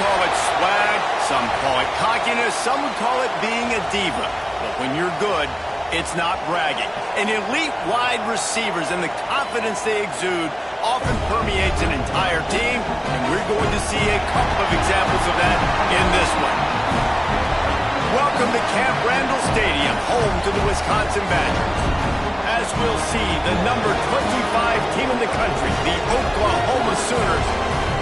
call it swag, some call it cockiness, some would call it being a diva. But when you're good, it's not bragging. And elite wide receivers and the confidence they exude often permeates an entire team, and we're going to see a couple of examples of that in this one. Welcome to Camp Randall Stadium, home to the Wisconsin Badgers. As we'll see, the number 25 team in the country, the Oklahoma Sooners,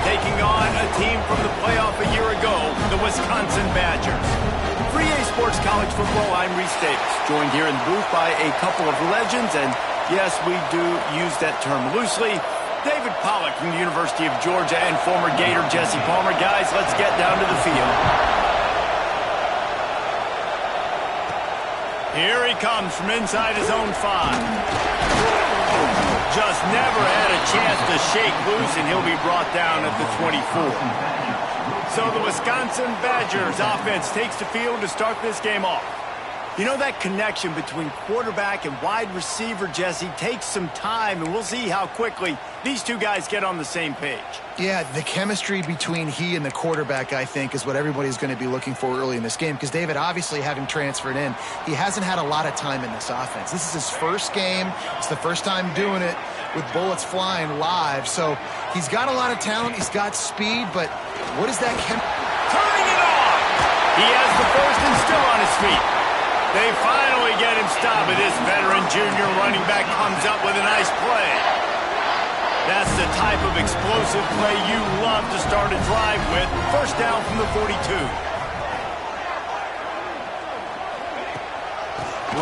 taking on a team from the playoff a year ago, the Wisconsin Badgers. For EA Sports College Football, I'm Reese Davis, joined here in the booth by a couple of legends, and yes, we do use that term loosely. David Pollack from the University of Georgia and former Gator Jesse Palmer. Guys, let's get down to the field. Here he comes from inside his own 5. Just never had a chance to shake loose, and he'll be brought down at the 24. So the Wisconsin Badgers offense takes the field to start this game off. You know, that connection between quarterback and wide receiver, Jesse, takes some time, and we'll see how quickly these two guys get on the same page. Yeah, the chemistry between he and the quarterback, I think, is what everybody's going to be looking for early in this game. Because David, obviously, having transferred in, he hasn't had a lot of time in this offense. This is his first game. It's the first time doing it with bullets flying live. So he's got a lot of talent. He's got speed, but what is that turning it on! He has the first and still on his feet. They finally get him stopped, but this veteran junior running back comes up with a nice play. That's the type of explosive play you love to start a drive with. First down from the 42.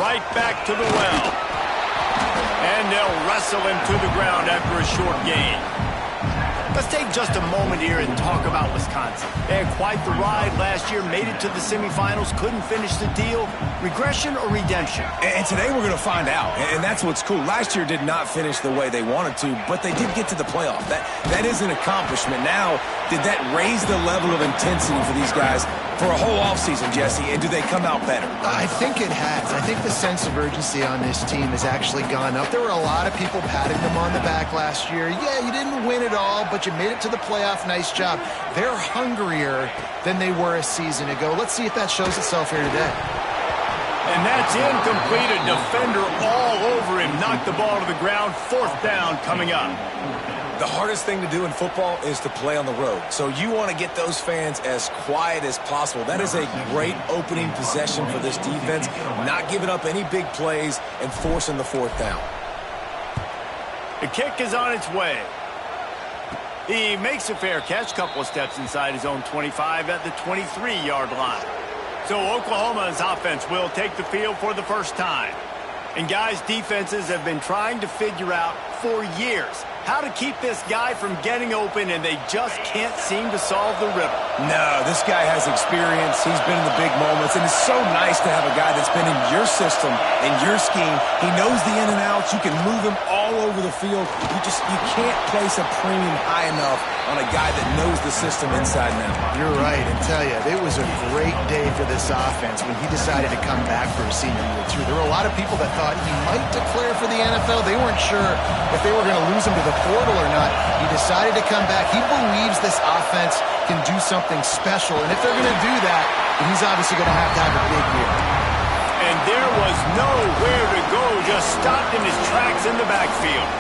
Right back to the well. And they'll wrestle him to the ground after a short gain. Let's take just a moment here and talk about Wisconsin. They had quite the ride last year, made it to the semifinals, couldn't finish the deal. Regression or redemption? And today we're going to find out, and that's what's cool. Last year did not finish the way they wanted to, but they did get to the playoff. That is an accomplishment. Now, did that raise the level of intensity for these guys for a whole offseason, Jesse, and do they come out better? I think it has. I think the sense of urgency on this team has actually gone up. There were a lot of people patting them on the back last year. Yeah, you didn't win it all, but you made it to the playoff. Nice job. They're hungrier than they were a season ago. Let's see if that shows itself here today. And that's incomplete. A defender all over him. Knocked the ball to the ground. Fourth down coming up. The hardest thing to do in football is to play on the road. So you want to get those fans as quiet as possible. That is a great opening possession for this defense. Not giving up any big plays and forcing the fourth down. The kick is on its way. He makes a fair catch, couple of steps inside his own 25 at the 23-yard line. So Oklahoma's offense will take the field for the first time. And guys, defenses have been trying to figure out for years how to keep this guy from getting open, and they just can't seem to solve the riddle. No, this guy has experience. He's been in the big moments, and it's so nice to have a guy that's been in your system, in your scheme. He knows the in and outs. You can move him all over the field. You can't place a premium high enough on a guy that knows the system inside and out. You're right, and tell you, it was a great day for this offense when he decided to come back for his senior year, too. There were a lot of people that thought he might declare for the NFL. They weren't sure if they were going to lose him to the portal or not. He decided to come back. He believes this offense can do something special, and if they're going to do that, then he's obviously going to have a big year. And there was nowhere to go, just stopped in his tracks in the backfield.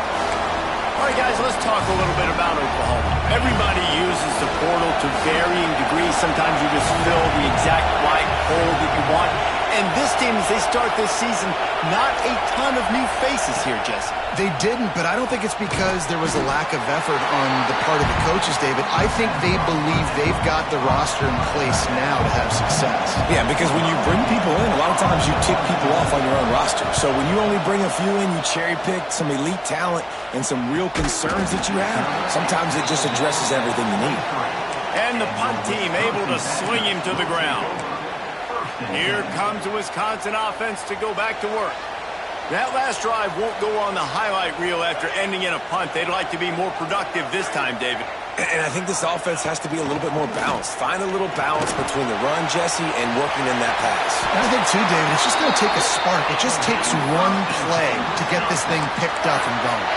All right, guys, let's talk a little bit about Oklahoma. Everybody uses the portal to varying degrees. Sometimes you just fill the exact right hole that you want. And this team, as they start this season, not a ton of new faces here, Jesse. They didn't, but I don't think it's because there was a lack of effort on the part of the coaches, David. I think they believe they've got the roster in place now to have success. Yeah, because when you bring people in, a lot of times you tick people off on your own roster. So when you only bring a few in, you cherry-pick some elite talent and some real concerns that you have, sometimes it just addresses everything you need. And the punt team able to swing him to the ground. Here comes the Wisconsin offense to go back to work. That last drive won't go on the highlight reel after ending in a punt. They'd like to be more productive this time, David. And I think this offense has to be a little bit more balanced. Find a little balance between the run, Jesse, and working in that pass. And I think, too, David, it's just going to take a spark. It just takes one play to get this thing picked up and going.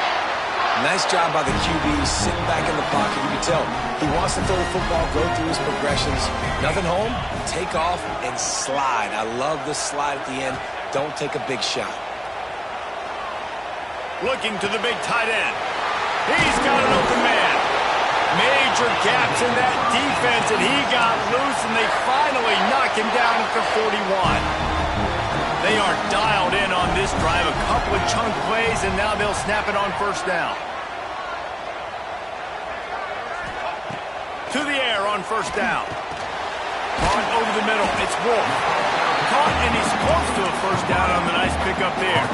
Nice job by the QB, sitting back in the pocket. You can tell he wants to throw the football, go through his progressions. Nothing home, take off, and slide. I love the slide at the end. Don't take a big shot. Looking to the big tight end. He's got an open man. Major gaps in that defense, and he got loose, and they finally knock him down at the 41. They are dialed in on this drive. A couple of chunk plays, and now they'll snap it on first down. To the air on first down. Caught over the middle. It's Wolf. Caught, and he's close to a first down on the nice pickup there.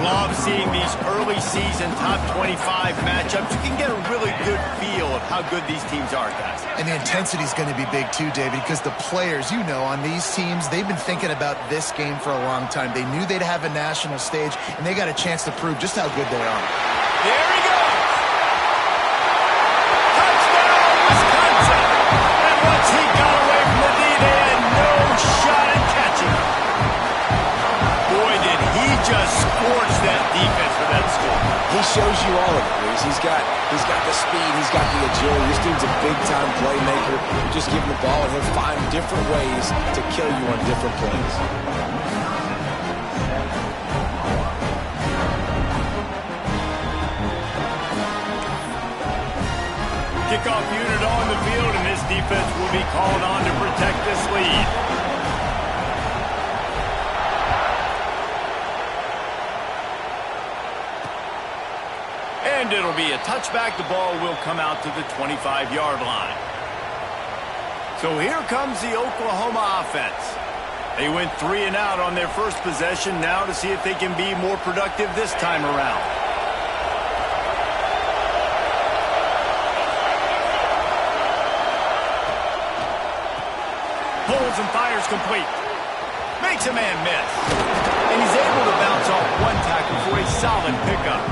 Love seeing these early season top 25 matchups. You can get a really good feel of how good these teams are, guys. And the intensity is going to be big too, David, because the players, you know, on these teams, they've been thinking about this game for a long time. They knew they'd have a national stage, and they got a chance to prove just how good they are. There he goes! Touchdown, Wisconsin! And once he got away from the D, they had no shot at catching him. Boy, did he just scorch that defense for that score. He shows you all of it, Reese. He's got the speed, he's got the agility. This dude's a big-time playmaker. You just give him the ball, and he'll find different ways to kill you on different plays. Kickoff unit on the field, and this defense will be called on to protect this lead. And it'll be a touchback. The ball will come out to the 25-yard line. So here comes the Oklahoma offense. They went 3 and out on their first possession, now to see if they can be more productive this time around. Pulls and fires complete. Makes a man miss. And he's able to bounce off one tackle for a solid pickup.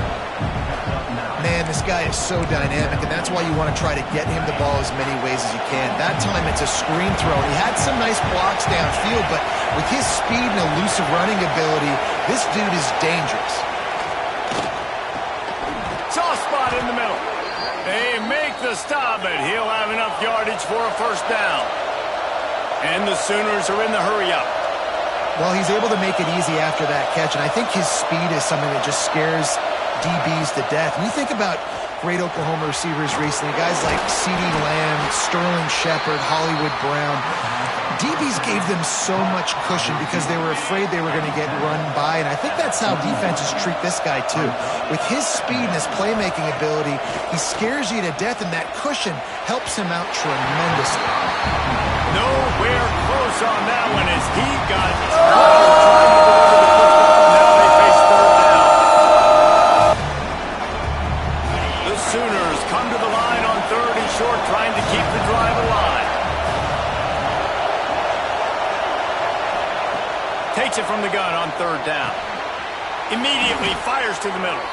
Man, this guy is so dynamic, and that's why you want to try to get him the ball as many ways as you can. That time, it's a screen throw. He had some nice blocks downfield, but with his speed and elusive running ability, this dude is dangerous. Soft spot in the middle. They make the stop, but he'll have enough yardage for a first down. And the Sooners are in the hurry-up. Well, he's able to make it easy after that catch, and I think his speed is something that just scares DBs to death. When you think about great Oklahoma receivers recently, guys like CeeDee Lamb, Sterling Shepard, Hollywood Brown, DBs gave them so much cushion because they were afraid they were going to get run by, and I think that's how defenses treat this guy too. With his speed and his playmaking ability, he scares you to death, and that cushion helps him out tremendously. Nowhere close on that one as he got trying to deliver the football. Now they face third down. The Sooners come to the line on 3rd and short, trying to keep the drive alive. Takes it from the gun on 3rd down. Immediately fires to the middle.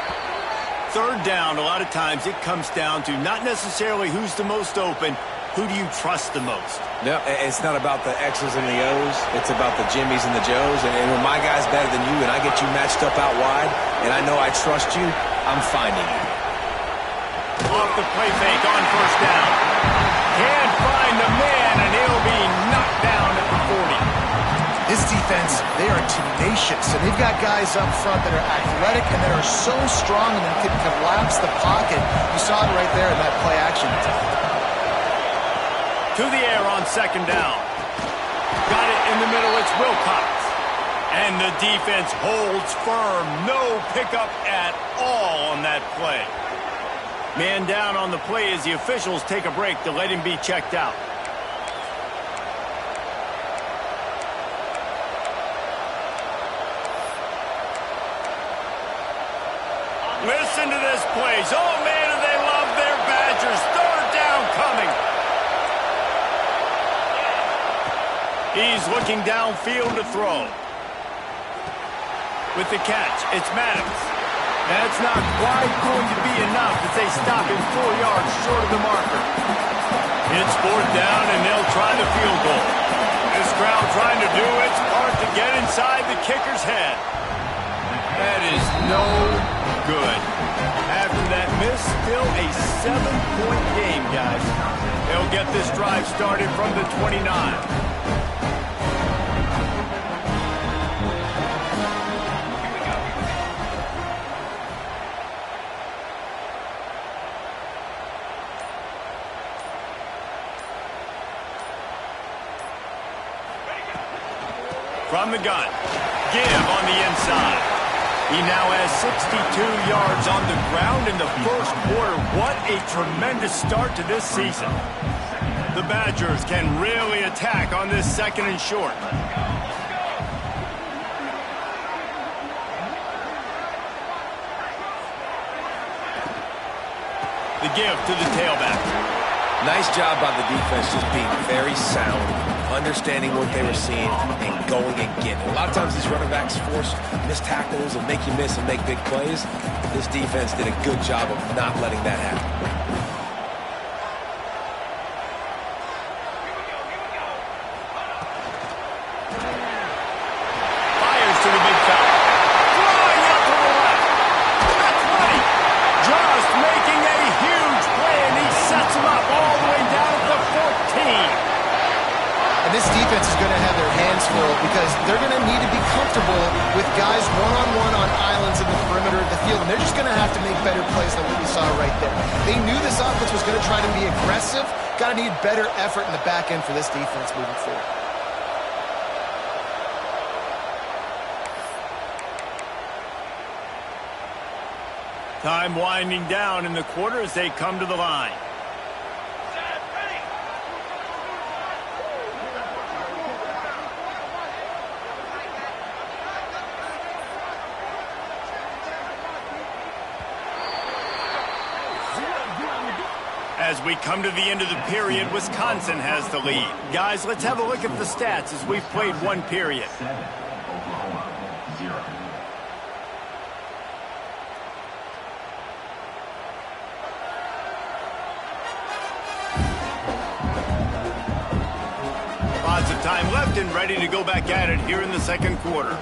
3rd down, a lot of times it comes down to not necessarily who's the most open, who do you trust the most? No, it's not about the X's and the O's. It's about the Jimmies and the Joes. And when my guy's better than you and I get you matched up out wide and I know I trust you, I'm finding you. Off the play fake on first down. Can't find the man, and he'll be knocked down at the 40. This defense, they are tenacious, and they've got guys up front that are athletic and that are so strong and that can collapse the pocket. You saw it right there in that play action. To the air on 2nd down. Got it in the middle, it's Wilcox. And the defense holds firm. No pickup at all on that play. Man down on the play as the officials take a break to let him be checked out. Listen to this plays. Oh, man, do they love their Badgers. 3rd down coming. He's looking downfield to throw. With the catch, it's Maddox. That's not quite going to be enough as they stop him 4 yards short of the marker. It's 4th down, and they'll try the field goal. This crowd trying to do its part to get inside the kicker's head. That is no good. After that miss, still a 7-point game, guys. They'll get this drive started from the 29. From the gun, give on the inside. He now has 62 yards on the ground in the first quarter. What a tremendous start to this season. The Badgers can really attack on this second and short. The give to the tailback. Nice job by the defense just being very sound, understanding what they were seeing, and going and getting it. A lot of times these running backs force missed tackles and make you miss and make big plays. This defense did a good job of not letting that happen. Fires to the big fella. Throwing out to the left. That's money. Just making a huge play, and he sets him up all the way down at the 14. And this defense is going to have their hands full because they're going to need to be comfortable with guys one-on-one on islands in the perimeter of the field. And they're just going to have to make better plays than what we saw right there. They knew this offense was going to try to be aggressive. Got to need better effort in the back end for this defense moving forward. Time winding down in the quarter as they come to the line. As we come to the end of the period, Wisconsin has the lead. Guys, let's have a look at the stats as we've played one period. Lots of time left and ready to go back at it here in the second quarter.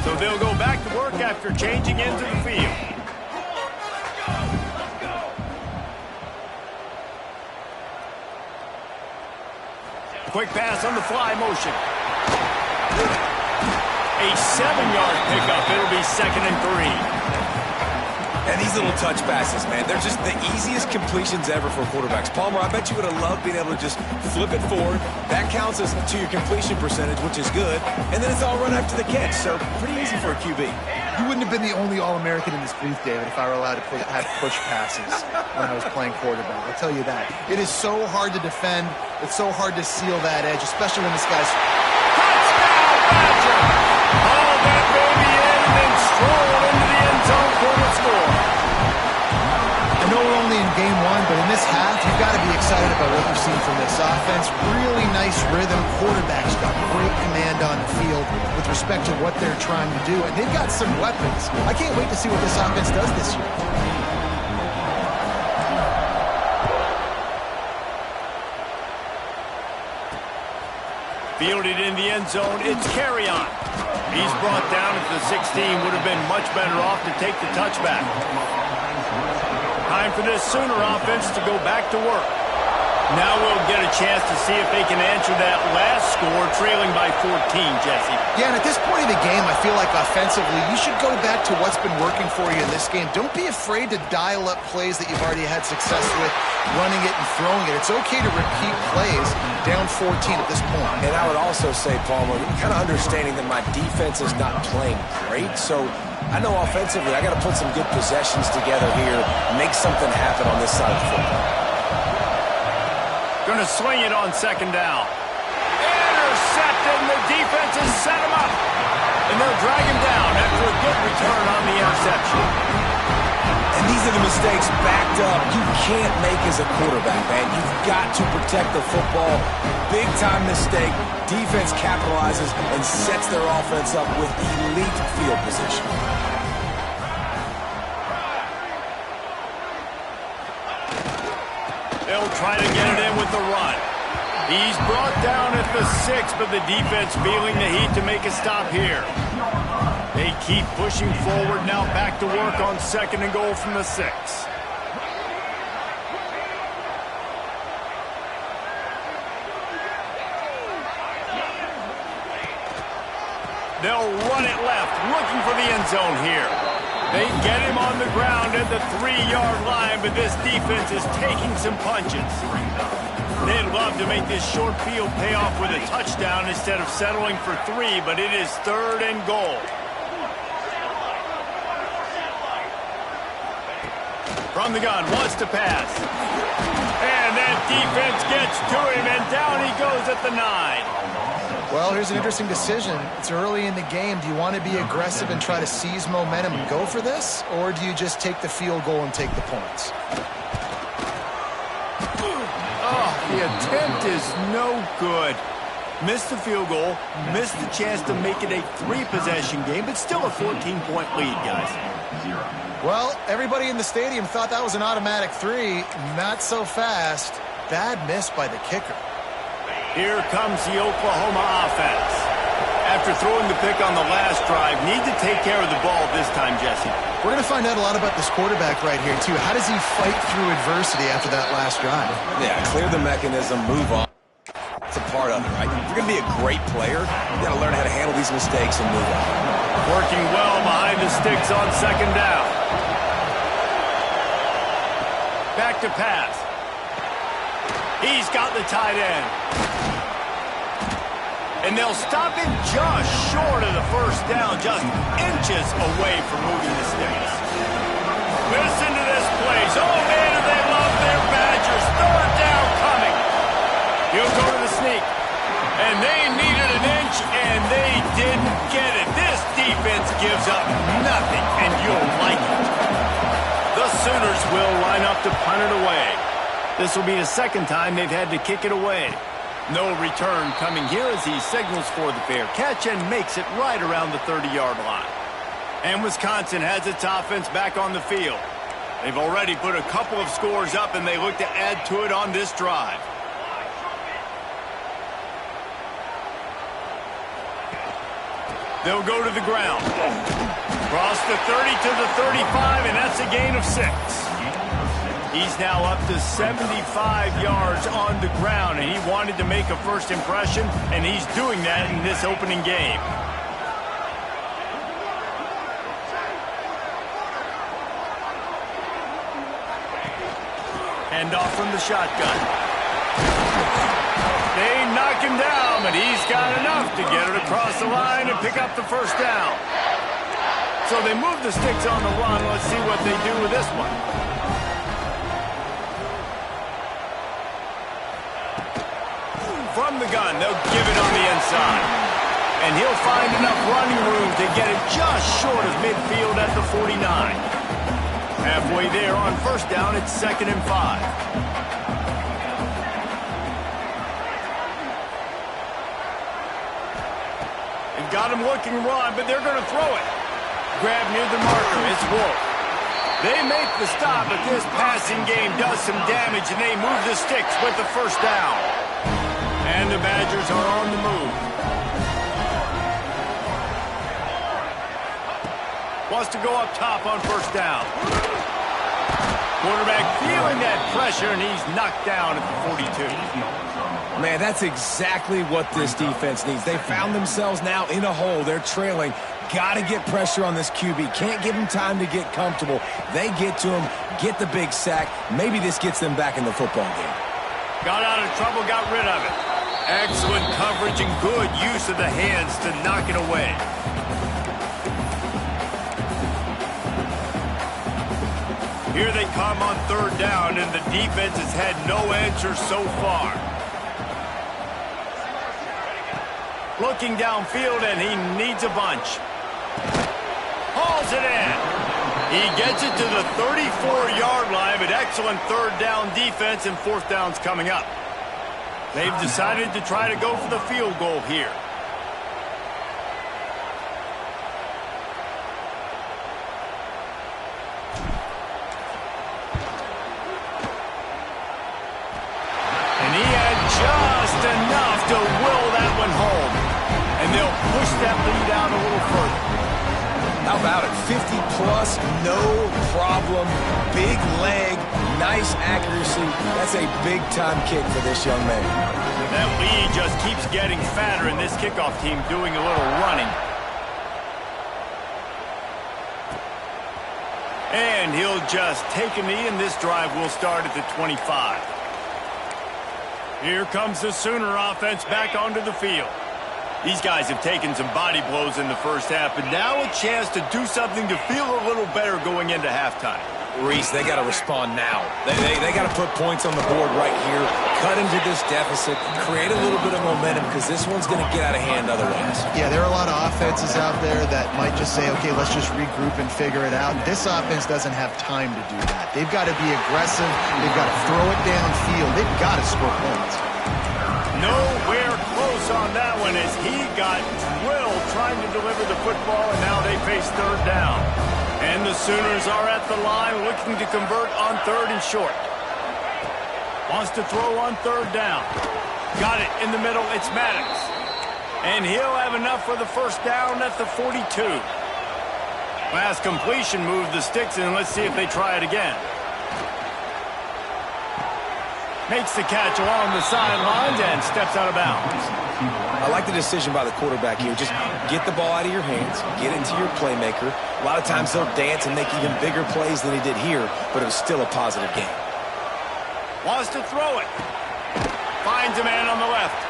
So they'll go back to work after changing into the field. Quick pass on the fly motion. A 7-yard pickup. It'll be 2nd and 3. And these little touch passes, man, they're just the easiest completions ever for quarterbacks. Palmer, I bet you would have loved being able to just flip it forward. That counts as to your completion percentage, which is good. And then it's all run after the catch, so pretty easy for a QB. You wouldn't have been the only All-American in this booth, David, if I were allowed to have push passes when I was playing quarterback. I'll tell you that. It is so hard to defend. It's so hard to seal that edge, especially when this guy's... Touchdown, Badger! Haul that baby in and then stroll into the end zone for the score. I know we're only in game one, but in this half, you've got to be excited about what you've seen from this offense. Really nice rhythm. Quarterback's got great command on the field with respect to what they're trying to do, and they've got some weapons. I can't wait to see what this offense does this year. Fielded in the end zone, it's carry on. He's brought down at the 16, would have been much better off to take the touchback. Time for this Sooner offense to go back to work. Now we'll get a chance to see if they can answer that last score, trailing by 14, Jesse. Yeah, and at this point in the game, I feel like offensively, you should go back to what's been working for you in this game. Don't be afraid to dial up plays that you've already had success with, running it and throwing it. It's okay to repeat plays down 14 at this point. And I would also say, Palmer, kind of understanding that my defense is not playing great, so I know offensively I got to put some good possessions together here, make something happen on this side of the football. Going to swing it on 2nd down. Intercepted, and the defense has set him up. And they'll drag him down after a good return on the interception. And these are the mistakes backed up you can't make as a quarterback, man. You've got to protect the football. Big-time mistake. Defense capitalizes and sets their offense up with elite field position. They'll try to get it in with the run. He's brought down at the 6, but the defense feeling the heat to make a stop here. They keep pushing forward now, back to work on 2nd and goal from the 6. They'll run it left, looking for the end zone here. They get him on the ground at the 3-yard line, but this defense is taking some punches. They'd love to make this short field pay off with a touchdown instead of settling for 3, but it is 3rd and goal. From the gun, wants to pass. And that defense gets to him, and down he goes at the 9. Well, here's an interesting decision. It's early in the game. Do you want to be aggressive and try to seize momentum and go for this? Or do you just take the field goal and take the points? Oh, the attempt is no good. Missed the field goal, missed the chance to make it a 3-possession game, but still a 14-point lead, guys. Well, everybody in the stadium thought that was an automatic 3. Not so fast. Bad miss by the kicker. Here comes the Oklahoma offense. After throwing the pick on the last drive, need to take care of the ball this time, Jesse. We're going to find out a lot about this quarterback right here, too. How does he fight through adversity after that last drive? Yeah, clear the mechanism, move on. It's a part of it, right? If you're going to be a great player, you got to learn how to handle these mistakes and move on. Working well behind the sticks on 2nd down. Back to pass. He's got the tight end. And they'll stop him just short of the 1st down, just inches away from moving the sticks. Listen to this place. Oh, man, do they love their Badgers. 3rd down coming. He'll go to the sneak. And they needed an inch, and they didn't get it. This defense gives up nothing, and you'll like it. The Sooners will line up to punt it away. This will be the 2nd time they've had to kick it away. No return coming here as he signals for the fair catch and makes it right around the 30-yard line. And Wisconsin has its offense back on the field. They've already put a couple of scores up, and they look to add to it on this drive. They'll go to the ground. Cross the 30 to the 35, and that's a gain of 6. He's now up to 75 yards on the ground, and he wanted to make a first impression, and he's doing that in this opening game. Hand off from the shotgun. They knock him down, but he's got enough to get it across the line and pick up the 1st down. So they move the sticks on the run. Let's see what they do with this one. From the gun, they'll give it on the inside. And he'll find enough running room to get it just short of midfield at the 49. Halfway there on 1st down, it's 2nd and 5. They've got him looking run, but they're going to throw it. Grab near the marker, it's Wolf. They make the stop, but this passing game does some damage, and they move the sticks with the 1st down. And the Badgers are on the move. Wants to go up top on 1st down. Quarterback feeling that pressure, and he's knocked down at the 42. Man, that's exactly what this defense needs. They found themselves now in a hole. They're trailing. Got to get pressure on this QB. Can't give him time to get comfortable. They get to him, get the big sack. Maybe this gets them back in the football game. Got out of trouble, got rid of it. Excellent coverage and good use of the hands to knock it away. Here they come on 3rd down, and the defense has had no answer so far. Looking downfield, and he needs a bunch. Hauls it in. He gets it to the 34-yard line, but excellent 3rd down defense, and 4th down's coming up. They've decided to try to go for the field goal here. And he had just enough to will that one home. And they'll push that lead out a little further. How about it? 50-plus, no problem. Big leg, nice accuracy. That's a big-time kick for this young man. That lead just keeps getting fatter, and this kickoff team doing a little running. And he'll just take a knee, and this drive will start at the 25. Here comes the Sooner offense back onto the field. These guys have taken some body blows in the first half, but now a chance to do something to feel a little better going into halftime. Reese, they got to respond now. They got to put points on the board right here, cut into this deficit, create a little bit of momentum, because this one's going to get out of hand otherwise. Yeah, there are a lot of offenses out there that might just say, okay, let's just regroup and figure it out. This offense doesn't have time to do that. They've got to be aggressive. They've got to throw it downfield. They've got to score points. Nowhere close on that one as he got drilled trying to deliver the football, and now they face third down. And the Sooners are at the line looking to convert on third and short. Wants to throw on third down. Got it in the middle. It's Maddox. And he'll have enough for the first down at the 42. Last completion moved the sticks, and let's see if they try it again. Makes the catch along the sidelines and steps out of bounds. I like the decision by the quarterback here. Just get the ball out of your hands, get into your playmaker. A lot of times he'll dance and make even bigger plays than he did here, but it was still a positive game. Wants to throw it. Finds a man on the left.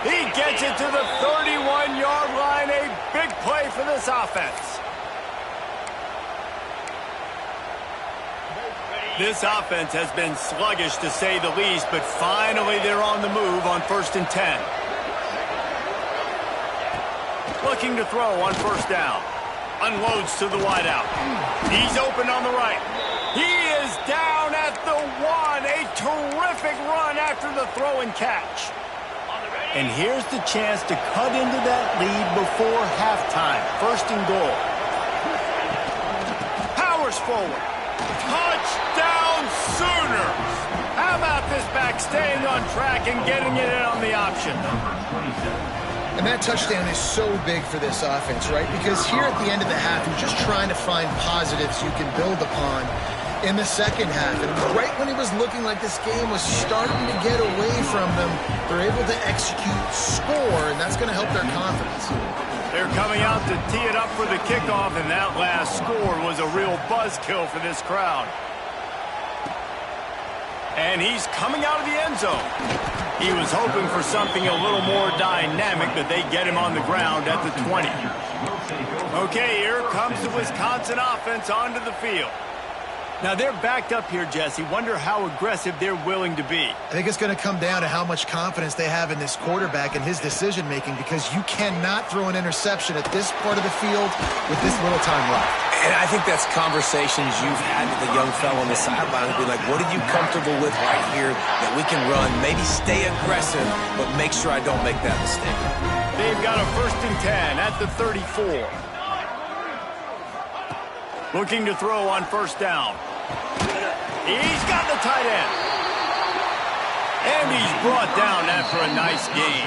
He gets it to the 31-yard line. A big play for this offense. This offense has been sluggish, to say the least, but finally they're on the move on 1st and 10. Looking to throw on first down. Unloads to the wideout. He's open on the right. He is down at the 1. A terrific run after the throw and catch. And here's the chance to cut into that lead before halftime. 1st and goal. Powers forward. Touchdown Sooners! How about this back staying on track and getting it in on the option? And that touchdown is so big for this offense, right? Because here at the end of the half, you're just trying to find positives you can build upon in the second half. And right when it was looking like this game was starting to get away from them, they're able to execute, score, and that's going to help their confidence. They're coming out to tee it up for the kickoff, and that last score was a real buzzkill for this crowd. And he's coming out of the end zone. He was hoping for something a little more dynamic, but they get him on the ground at the 20. Okay, here comes the Wisconsin offense onto the field. Now, they're backed up here, Jesse. Wonder how aggressive they're willing to be. I think it's going to come down to how much confidence they have in this quarterback and his decision-making, because you cannot throw an interception at this part of the field with this little time left. And I think that's conversations you've had with the young fellow on the sideline to be like, what are you comfortable with right here that we can run? Maybe stay aggressive, but make sure I don't make that mistake. They've got a 1st and 10 at the 34. Looking to throw on first down. He's got the tight end. And he's brought down after a nice gain.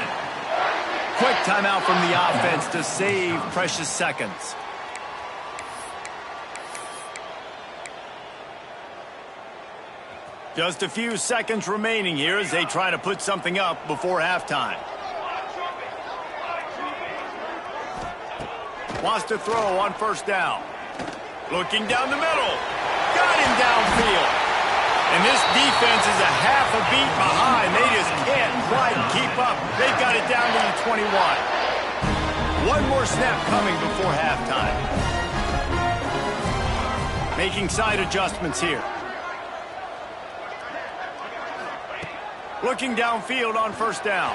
Quick timeout from the offense to save precious seconds. Just a few seconds remaining here as they try to put something up before halftime. Wants to throw on first down. Looking down the middle. Got him downfield. And this defense is a half a beat behind. They just can't quite keep up. They've got it down to the 21. One more snap coming before halftime. Making side adjustments here. Looking downfield on first down.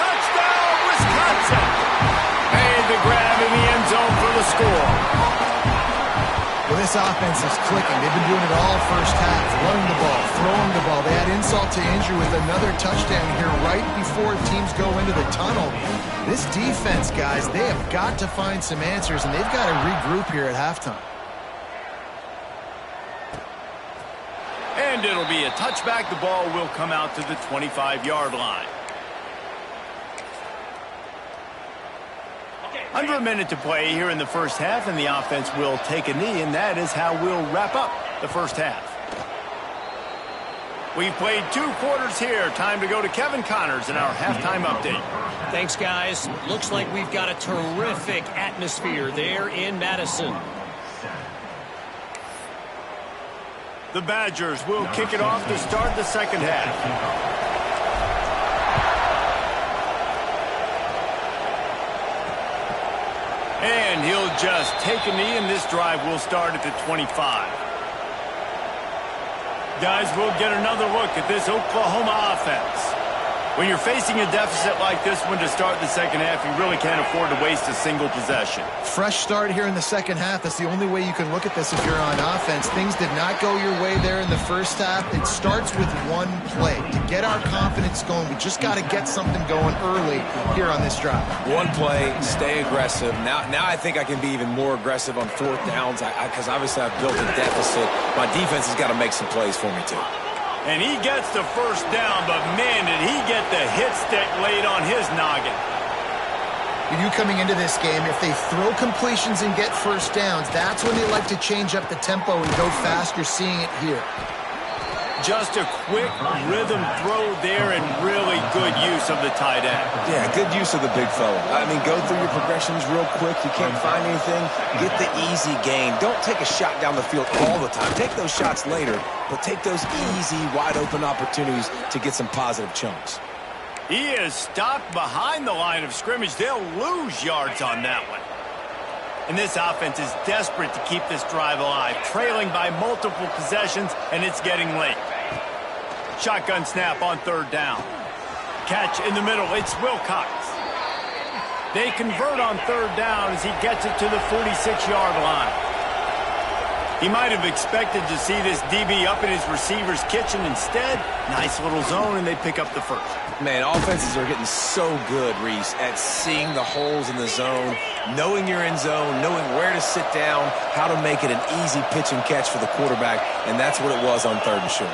Touchdown, Wisconsin! Made the grab in the end zone for the score. Well, this offense is clicking. They've been doing it all first half, running the ball, throwing the ball. They had insult to injury with another touchdown here right before teams go into the tunnel. This defense, guys, they have got to find some answers, and they've got to regroup here at halftime. And it'll be a touchback. The ball will come out to the 25-yard line. Under a minute to play here in the first half, and the offense will take a knee, and that is how we'll wrap up the first half. We've played 2 quarters here. Time to go to Kevin Connors in our halftime update. Thanks, guys. Looks like we've got a terrific atmosphere there in Madison. The Badgers will kick it off to start the second half. And he'll just take a knee, and this drive will start at the 25. Guys, we'll get another look at this Oklahoma offense. When you're facing a deficit like this one to start the second half, you really can't afford to waste a single possession. Fresh start here in the second half. That's the only way you can look at this if you're on offense. Things did not go your way there in the first half. It starts with one play. To get our confidence going, we just got to get something going early here on this drive. One play, stay aggressive. Now I think I can be even more aggressive on 4th downs because obviously I've built a deficit. My defense has got to make some plays for me, too. And he gets the first down, but man, did he get the hit stick laid on his noggin. With you coming into this game, if they throw completions and get first downs, that's when they like to change up the tempo and go fast. You're seeing it here. Just a quick rhythm throw there and really good use of the tight end. Yeah, good use of the big fella. I mean, go through your progressions real quick. You can't find anything. Get the easy gain. Don't take a shot down the field all the time. Take those shots later, but take those easy, wide-open opportunities to get some positive chunks. He is stopped behind the line of scrimmage. They'll lose yards on that one. And this offense is desperate to keep this drive alive, trailing by multiple possessions, and it's getting late. Shotgun snap on 3rd down. Catch in the middle. It's Wilcox. They convert on 3rd down as he gets it to the 46-yard line. He might have expected to see this DB up in his receiver's kitchen. Instead, nice little zone, and they pick up the first. Man, offenses are getting so good, Reese, at seeing the holes in the zone, knowing you're in zone, knowing where to sit down, how to make it an easy pitch and catch for the quarterback, and that's what it was on 3rd and short.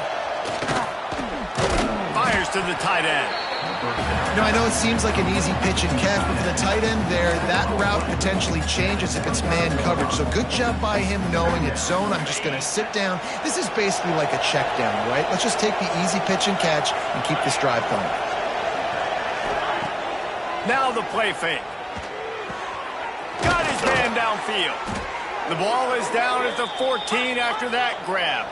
Fires to the tight end. You know, I know it seems like an easy pitch and catch, but for the tight end there, that route potentially changes if it's man coverage. So good job by him knowing it's zone. I'm just going to sit down. This is basically like a check down, right? Let's just take the easy pitch and catch and keep this drive going. Now the play fake. Got his man downfield. The ball is down at the 14 after that grab.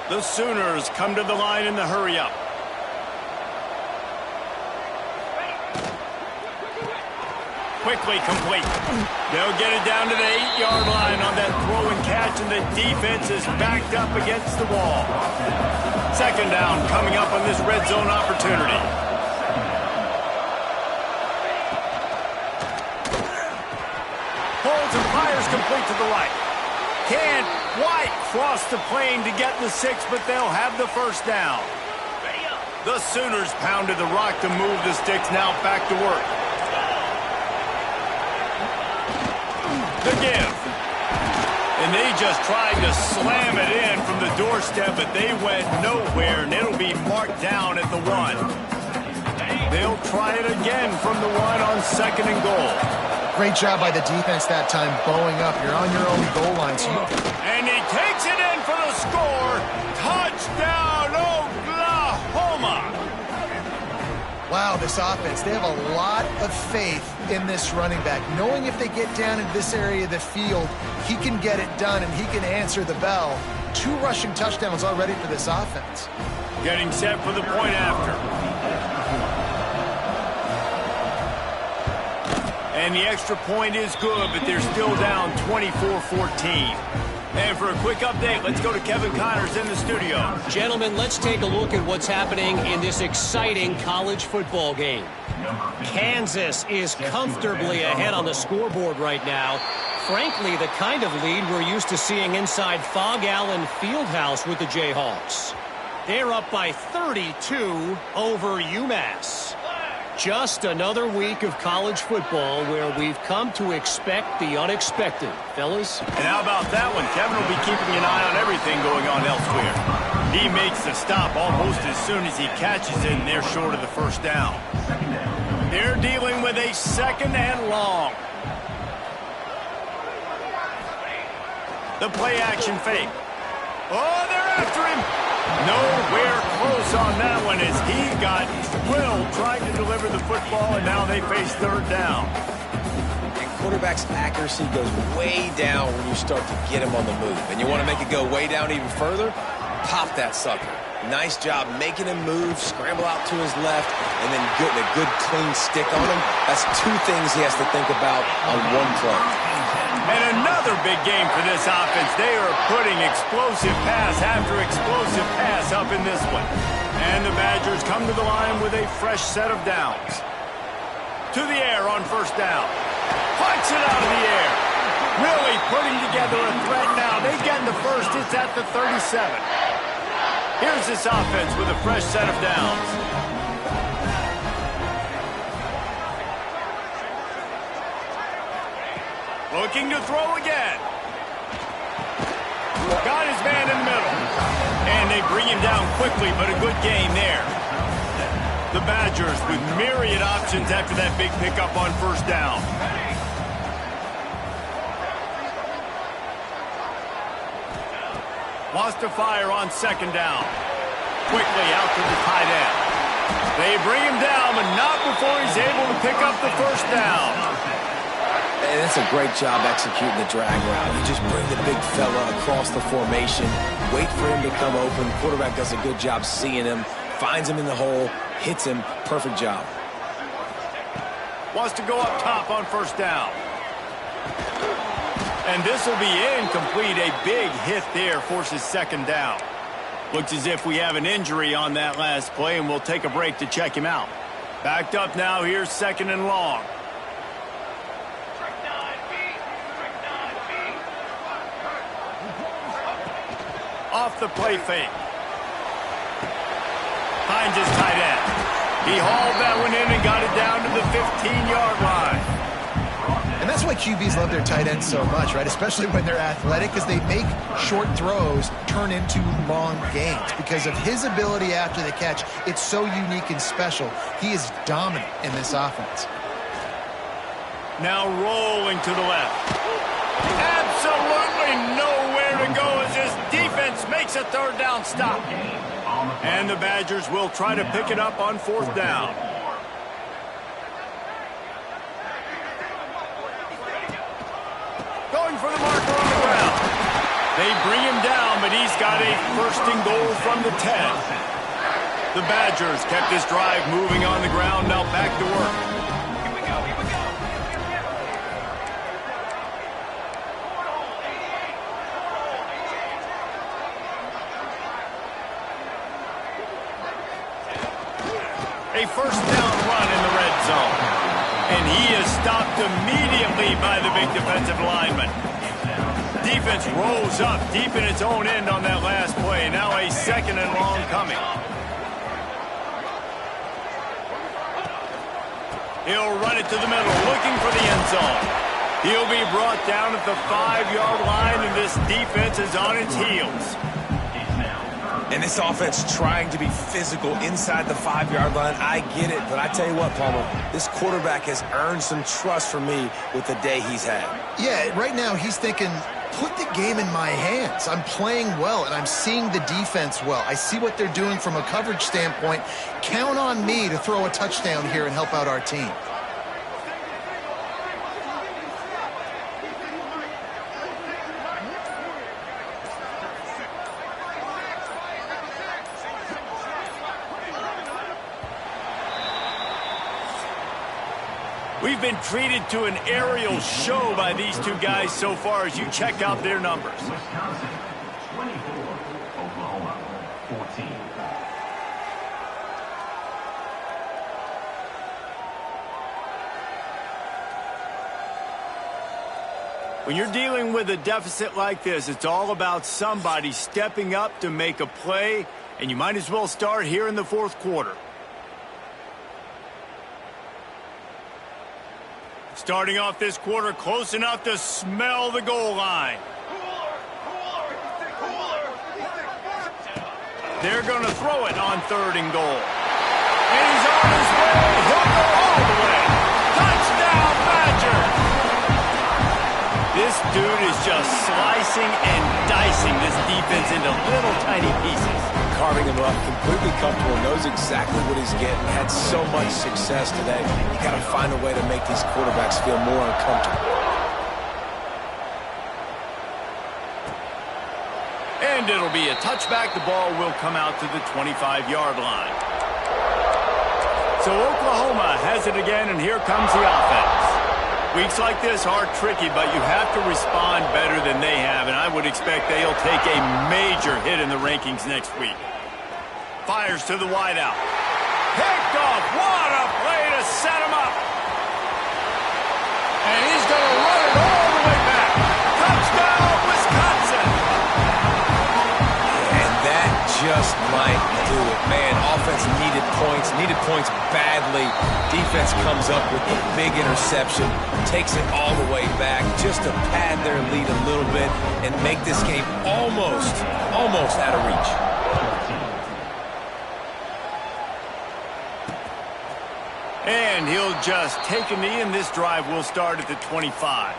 The Sooners come to the line in the hurry-up. Quickly complete. They'll get it down to the 8-yard line on that throw and catch, and the defense is backed up against the wall. 2nd down coming up on this red zone opportunity. Holds and fires complete to the right. Can't quite cross the plane to get the 6, but they'll have the first down. The Sooners pounded the rock to move the sticks, now back to work. The give. And they just tried to slam it in from the doorstep, but they went nowhere, and it'll be marked down at the 1. They'll try it again from the 1 on 2nd and goal. Great job by the defense that time, bowing up. You're on your own goal line. And he takes it in for the score. Touchdown, Oklahoma. Wow, this offense, they have a lot of faith in this running back. Knowing if they get down in this area of the field, he can get it done and he can answer the bell. 2 rushing touchdowns already for this offense. Getting set for the point after. And the extra point is good, but they're still down 24-14. And for a quick update, let's go to Kevin Connors in the studio. Gentlemen, let's take a look at what's happening in this exciting college football game. Kansas is comfortably ahead on the scoreboard right now. Frankly, the kind of lead we're used to seeing inside Fog Allen Fieldhouse with the Jayhawks. They're up by 32 over UMass. Just another week of college football where we've come to expect the unexpected, fellas. And how about that one? Kevin will be keeping an eye on everything going on elsewhere. He makes the stop almost as soon as he catches it, and they're short of the first down. They're dealing with a 2nd and long. The play action fake. Oh, they're after him. Nowhere close on that one as he got drilled trying to deliver the football, and now they face 3rd down. And quarterback's accuracy goes way down when you start to get him on the move. And you want to make it go way down even further? Pop that sucker. Nice job making him move, scramble out to his left, and then getting a good clean stick on him. That's 2 things he has to think about on one play. And another big game for this offense. They are putting explosive pass after explosive pass up in this one. And the Badgers come to the line with a fresh set of downs. To the air on 1st down. Punch it out of the air. Really putting together a threat now. They get the first. It's at the 37. Here's this offense with a fresh set of downs. Looking to throw again. Got his man in the middle. And they bring him down quickly, but a good game there. The Badgers with myriad options after that big pickup on 1st down. Wants to fire on 2nd down. Quickly out to the tight end. They bring him down, but not before he's able to pick up the 1st down. And it's a great job executing the drag route. You just bring the big fella across the formation, wait for him to come open. Quarterback does a good job seeing him, finds him in the hole, hits him. Perfect job. Wants to go up top on 1st down. And this will be incomplete. A big hit there forces 2nd down. Looks as if we have an injury on that last play, and we'll take a break to check him out. Backed up now. Here's 2nd and long. Off the play fake. Finds his tight end. He hauled that one in and got it down to the 15-yard line. And that's why QBs love their tight ends so much, right? Especially when they're athletic, because they make short throws turn into long gains. Because of his ability after the catch, it's so unique and special. He is dominant in this offense. Now rolling to the left. Absolutely nowhere to go as this defense makes a 3rd down stop. And the Badgers will try to pick it up on 4th down. Going for the marker on the ground. They bring him down, but he's got a 1st and goal from the 10. The Badgers kept this drive moving on the ground, now back to work. A 1st down run in the red zone. And he is stopped immediately by the big defensive lineman. Defense rolls up deep in its own end on that last play. Now a 2nd and long coming. He'll run it to the middle, looking for the end zone. He'll be brought down at the 5-yard line, and this defense is on its heels. And this offense trying to be physical inside the 5-yard line. I get it, but I tell you what, Palmer, this quarterback has earned some trust from me with the day he's had. Yeah, right now he's thinking, put the game in my hands. I'm playing well, and I'm seeing the defense well. I see what they're doing from a coverage standpoint. Count on me to throw a touchdown here and help out our team. We've been treated to an aerial show by these two guys so far as you check out their numbers. Wisconsin, 24, Oklahoma, 14. When you're dealing with a deficit like this, it's all about somebody stepping up to make a play, and you might as well start here in the 4th quarter. Starting off this quarter close enough to smell the goal line. They're going to throw it on 3rd and goal. And he's on his way. He'll go all the way. Touchdown, Badgers! This dude is just slicing and dicing this defense into little tiny pieces. Carving him up, completely comfortable, knows exactly what he's getting, had so much success today. You got to find a way to make these quarterbacks feel more uncomfortable. And it'll be a touchback. The ball will come out to the 25-yard line. So Oklahoma has it again, and here comes the offense. Weeks like this are tricky, but you have to respond better than they have, and I would expect they'll take a major hit in the rankings next week. Fires to the wideout. Picked off. What a play to set him up. And he's going to run it all the way back. Touchdown, Wisconsin. And that just might do it. Man, offense needed points badly. Defense comes up with the big interception, takes it all the way back just to pad their lead a little bit and make this game almost out of reach. And he'll just take a knee, and this drive will start at the 25.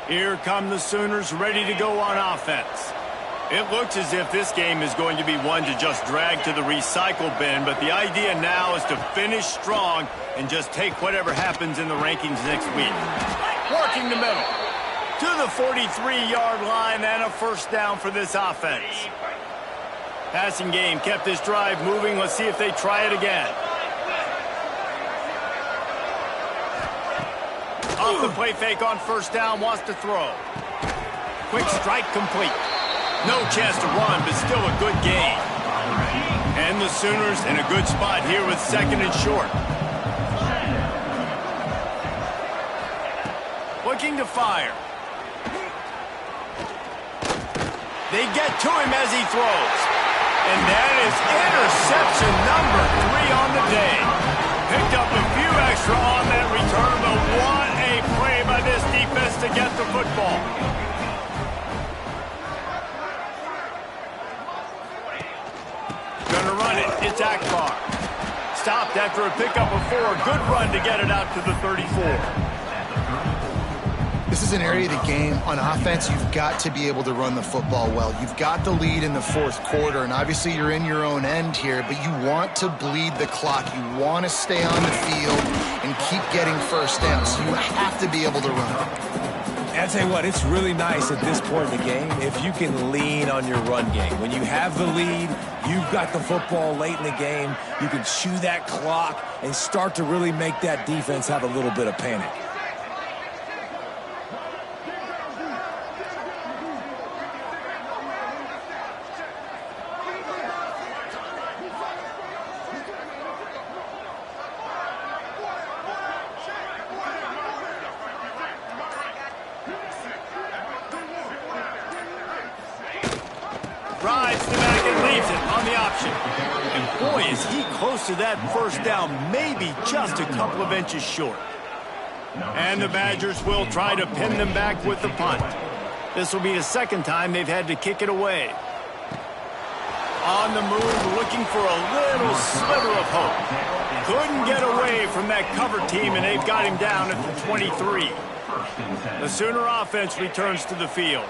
Here come the Sooners, ready to go on offense. It looks as if this game is going to be one to just drag to the recycle bin, but the idea now is to finish strong and just take whatever happens in the rankings next week. Working the middle to the 43-yard line, and a first down for this offense. Passing game kept this drive moving. Let's see if they try it again. Off the play fake on first down, wants to throw. Quick strike complete. No chance to run, but still a good gain. And the Sooners in a good spot here with second and short. Looking to fire. They get to him as he throws. And that is interception number 3 on the day. Picked up a few extra on that return, but what a play by this defense to get the football. Gonna run it. It's Akbar. Stopped after a pickup of 4. Good run to get it out to the 34. This is an area of the game on offense you've got to be able to run the football well. You've got the lead in the fourth quarter, and obviously you're in your own end here, but you want to bleed the clock. You want to stay on the field and keep getting first downs. So you have to be able to run. And I tell you what, it's really nice at this point in the game if you can lean on your run game. When you have the lead, you've got the football late in the game, you can chew that clock and start to really make that defense have a little bit of panic. Drives to the back and leaves it on the option. And boy, is he close to that first down, maybe just a couple of inches short. And the Badgers will try to pin them back with the punt. This will be the second time they've had to kick it away. On the move, looking for a little sliver of hope. Couldn't get away from that cover team, and they've got him down at the 23. The Sooner offense returns to the field.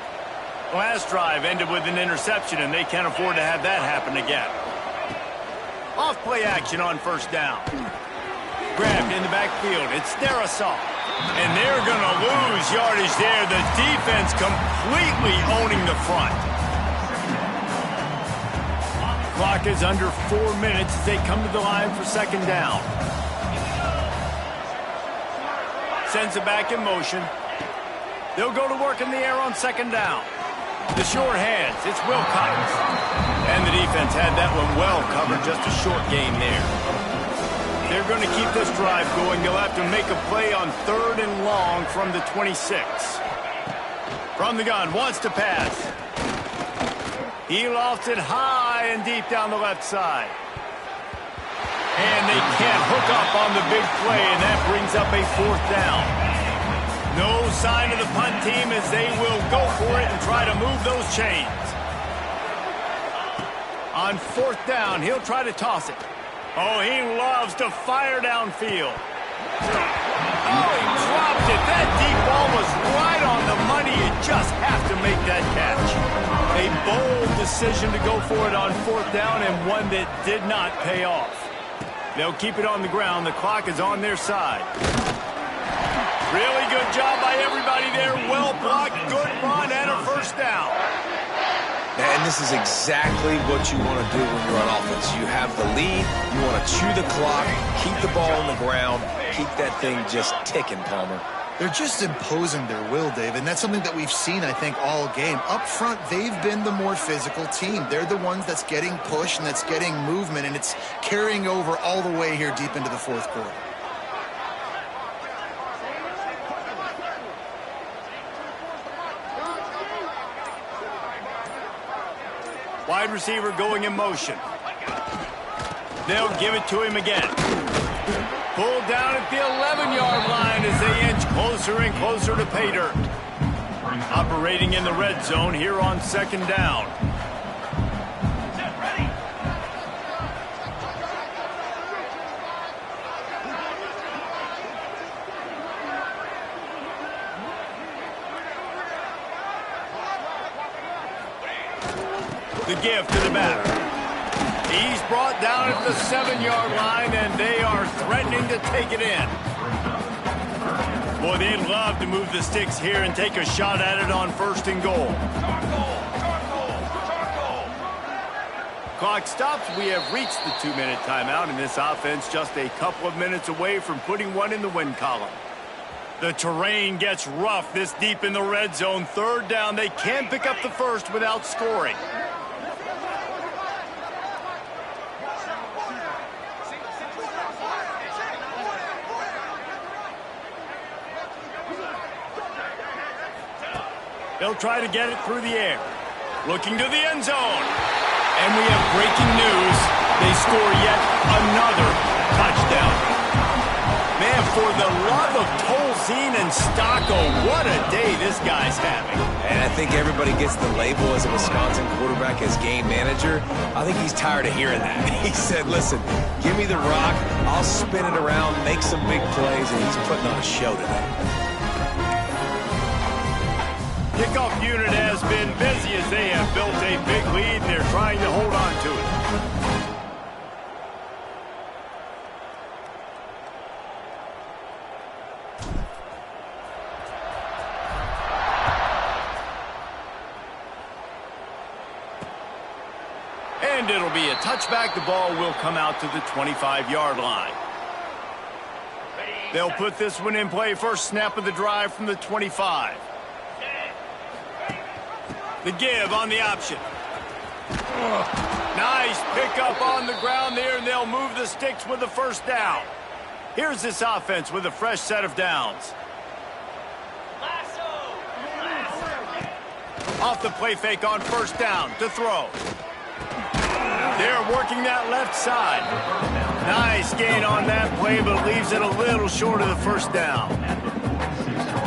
Last drive ended with an interception, and they can't afford to have that happen again. Off play action on first down. Grabbed in the backfield. It's Darisaw. And they're going to lose yardage there. The defense completely owning the front. Clock is under 4 minutes as they come to the line for second down. Sends it back in motion. They'll go to work in the air on second down. The short hands, it's Wilcox. And the defense had that one well covered, just a short gain there. They're going to keep this drive going. They'll have to make a play on 3rd and long from the 26. From the gun, wants to pass. He lofts it high and deep down the left side. And they can't hook up on the big play, and that brings up a 4th down. No sign of the punt team as they will go for it and try to move those chains. On 4th down, he'll try to toss it. Oh, he loves to fire downfield. Oh, he dropped it. That deep ball was right on the money. You just have to make that catch. A bold decision to go for it on 4th down, and one that did not pay off. They'll keep it on the ground. The clock is on their side. Really good job by everybody there. Well blocked, good run, and a 1st down. And this is exactly what you want to do when you're on offense. You have the lead, you want to chew the clock, keep the ball on the ground, keep that thing just ticking, Palmer. They're just imposing their will, Dave, and that's something that we've seen, I think, all game. Up front, they've been the more physical team. They're the ones that's getting pushed and that's getting movement, and it's carrying over all the way here deep into the 4th quarter. Wide receiver going in motion. They'll give it to him again. Pulled down at the 11-yard line as they inch closer and closer to pay dirt. Operating in the red zone here on 2nd down. The give to the back. He's brought down at the 7-yard line, and they are threatening to take it in. Boy, they'd love to move the sticks here and take a shot at it on 1st and goal. Clock stops. We have reached the 2-minute timeout, and this offense just a couple of minutes away from putting one in the win column. The terrain gets rough this deep in the red zone. 3rd down. They can't pick up the 1st without scoring. They'll try to get it through the air. Looking to the end zone. And we have breaking news. They score yet another touchdown. Man, for the love of Tolzien and Stocco, what a day this guy's having. And I think everybody gets the label as a Wisconsin quarterback as game manager. I think he's tired of hearing that. He said, listen, give me the rock, I'll spin it around, make some big plays, and he's putting on a show today. Kickoff unit has been busy as they have built a big lead, and they're trying to hold on to it. And it'll be a touchback. The ball will come out to the 25-yard line. They'll put this one in play. First snap of the drive from the 25. The give on the option. Nice pickup on the ground there, and they'll move the sticks with the 1st down. Here's this offense with a fresh set of downs. Off the play fake on 1st down to throw. They're working that left side. Nice gain on that play, but leaves it a little short of the 1st down.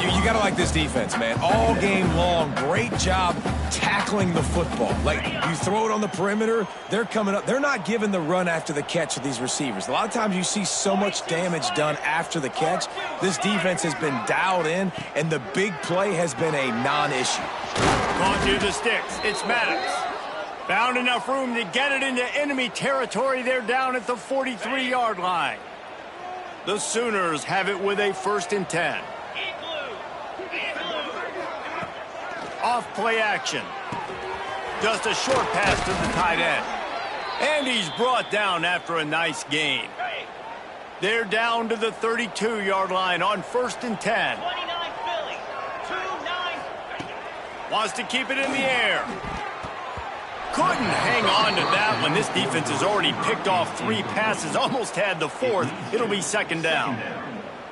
You got to like this defense, man. All game long, great job tackling the football. Like, you throw it on the perimeter, they're coming up. They're not giving the run after the catch with these receivers. A lot of times you see so much damage done after the catch. This defense has been dialed in, and the big play has been a non-issue. On to the sticks. It's Maddox. Found enough room to get it into enemy territory. They're down at the 43-yard line. The Sooners have it with a 1st and 10. Off play action. Just a short pass to the tight end. And he's brought down after a nice gain. They're down to the 32-yard line on 1st and 10. 29 Philly. 2-9. Wants to keep it in the air. Couldn't hang on to that one. This defense has already picked off 3 passes, almost had the 4th. It'll be 2nd down.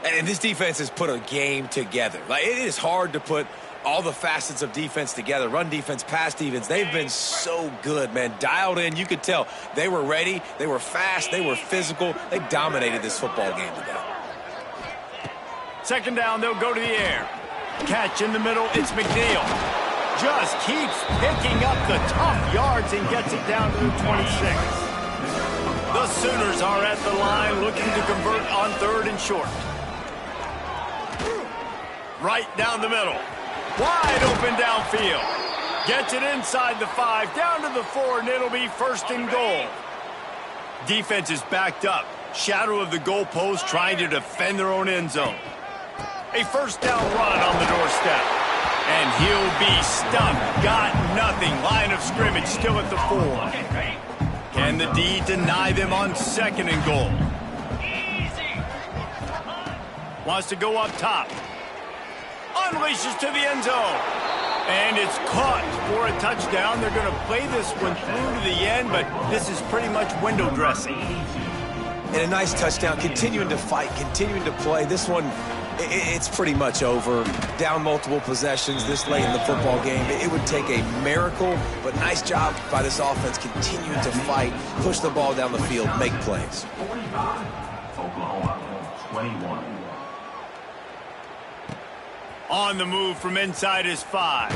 And this defense has put a game together. Like, it is hard to put all the facets of defense together. Run defense, pass defense. They've been so good, man. Dialed in. You could tell they were ready. They were fast. They were physical. They dominated this football game today. 2nd down, they'll go to the air. Catch in the middle. It's McNeil. Just keeps picking up the tough yards and gets it down to the 26. The The Sooners are at the line looking to convert on 3rd and short. Right down the middle. Wide open downfield. Gets it inside the 5, down to the 4, and it'll be 1st and goal. Defense is backed up. Shadow of the goalpost trying to defend their own end zone. A 1st down run on the doorstep. And he'll be stumped. Got nothing. Line of scrimmage still at the 4. Can the D deny them on 2nd and goal? Wants to go up top. Unleashes to the end zone. And it's caught for a touchdown. They're going to play this one through to the end, but this is pretty much window dressing. And a nice touchdown, continuing to fight, continuing to play. This one, it's pretty much over. Down multiple possessions this late in the football game. It would take a miracle, but nice job by this offense continuing to fight, push the ball down the field, make plays. 45, Oklahoma, 21. On the move from inside his 5.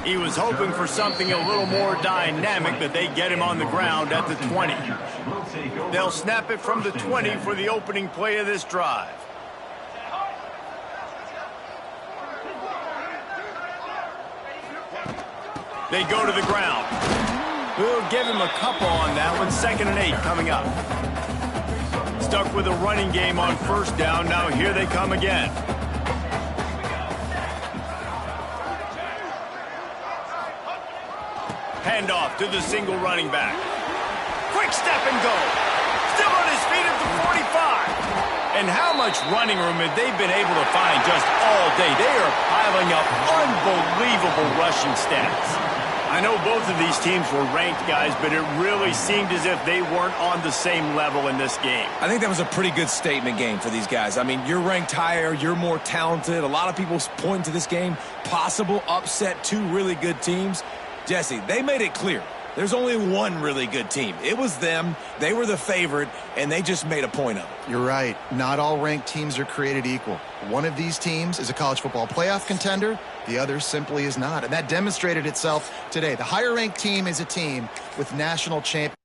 He was hoping for something a little more dynamic, but they get him on the ground at the 20. They'll snap it from the 20 for the opening play of this drive. They go to the ground. We'll give him a couple on that one. 2nd and 8 coming up. Stuck with a running game on 1st down. Now here they come again. Handoff to the single running back. Quick step and go. Still on his feet at the 45. And how much running room have they been able to find just all day? They are piling up unbelievable rushing stats. I know both of these teams were ranked, guys, but it really seemed as if they weren't on the same level in this game. I think that was a pretty good statement game for these guys. I mean, you're ranked higher, you're more talented. A lot of people point to this game, possible upset, 2 really good teams. Jesse, they made it clear. There's only one really good team. It was them. They were the favorite, and they just made a point of it. You're right. Not all ranked teams are created equal. One of these teams is a college football playoff contender. The other simply is not. And that demonstrated itself today. The higher ranked team is a team with national champions.